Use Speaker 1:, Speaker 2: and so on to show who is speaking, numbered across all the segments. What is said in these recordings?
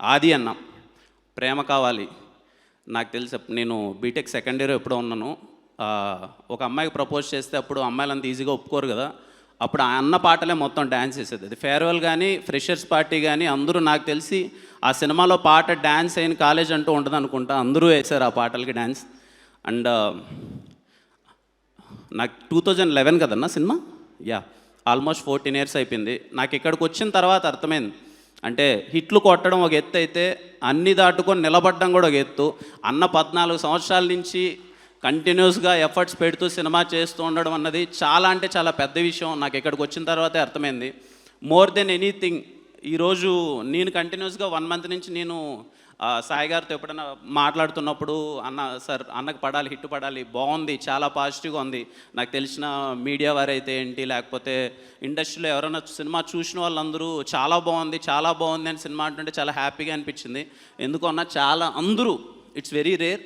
Speaker 1: ఆది అన్న ప్రేమ కావాలి. నాకు తెలుసు, నేను బీటెక్ సెకండ్ ఇయర్ ఎప్పుడో ఉన్నాను. ఒక అమ్మాయికి ప్రపోజ్ చేస్తే అప్పుడు అమ్మాయిలు అంత ఈజీగా ఒప్పుకోరు కదా. అప్పుడు ఆ అన్న పాటలే మొత్తం డ్యాన్స్ చేసేది. అది ఫేర్వెల్ కానీ ఫ్రెషర్స్ పార్టీ కానీ అందరూ, నాకు తెలిసి ఆ సినిమాలో పాట డ్యాన్స్ అయిన కాలేజ్ అంటూ ఉంటుంది అనుకుంటా, అందరూ వేశారు ఆ పాటలకి డ్యాన్స్. అండ్ నాకు 2011 కదన్నా సినిమా, ఆల్మోస్ట్ 14 years అయిపోయింది. నాకు ఇక్కడికి వచ్చిన తర్వాత అర్థమైంది, అంటే హిట్లు కొట్టడం ఒక ఎత్తు అయితే అన్ని దాటుకొని నిలబడడం కూడా ఒక ఎత్తు. అన్న 14 సంవత్సరాల నుంచి కంటిన్యూస్గా ఎఫర్ట్స్ పెడుతూ సినిమా చేస్తూ ఉండడం అన్నది చాలా అంటే చాలా పెద్ద విషయం. నాకు ఇక్కడికి వచ్చిన తర్వాతే అర్థమైంది. మోర్ దెన్ ఎనీథింగ్, ఈరోజు నేను కంటిన్యూస్గా 1 month నుంచి నేను సాయి గారితో ఎప్పుడైనా మాట్లాడుతున్నప్పుడు, అన్న సార్ అన్నకు పడాలి, హిట్ పడాలి, బాగుంది, చాలా పాజిటివ్గా ఉంది. నాకు తెలిసిన మీడియా వారైతే ఏంటి, లేకపోతే ఇండస్ట్రీలో ఎవరైనా సినిమా చూసిన వాళ్ళందరూ చాలా బాగుంది, చాలా బాగుంది అని సినిమా అంటుంటే చాలా హ్యాపీగా అనిపించింది. ఎందుకన్నా చాలా అందరూ, ఇట్స్ వెరీ రేర్,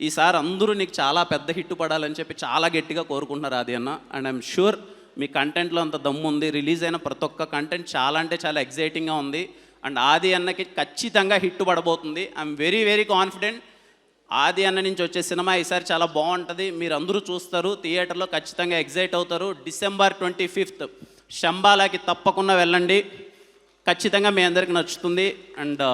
Speaker 1: ఈసారి అందరూ నీకు చాలా పెద్ద హిట్ పడాలని చెప్పి చాలా గట్టిగా కోరుకుంటున్నారు ఆది అన్న. అండ్ ఐఎమ్ షూర్ మీ కంటెంట్లో అంత దమ్ము ఉంది. రిలీజ్ అయిన ప్రతి ఒక్క కంటెంట్ చాలా అంటే చాలా ఎగ్జైటింగ్గా ఉంది. అండ్ ఆది అన్నకి ఖచ్చితంగా హిట్ పడబోతుంది. I'm very very confident. Adi అన్న నుంచి వచ్చే సినిమా ఈసారి చాలా బాగుంటుంది, మీరు అందరూ చూస్తారు, థియేటర్లో ఖచ్చితంగా ఎగ్జైట్ అవుతారు. December 25th శంబాలాకి తప్పకుండా వెళ్ళండి, ఖచ్చితంగా మీ అందరికి నచ్చుతుంది. అండ్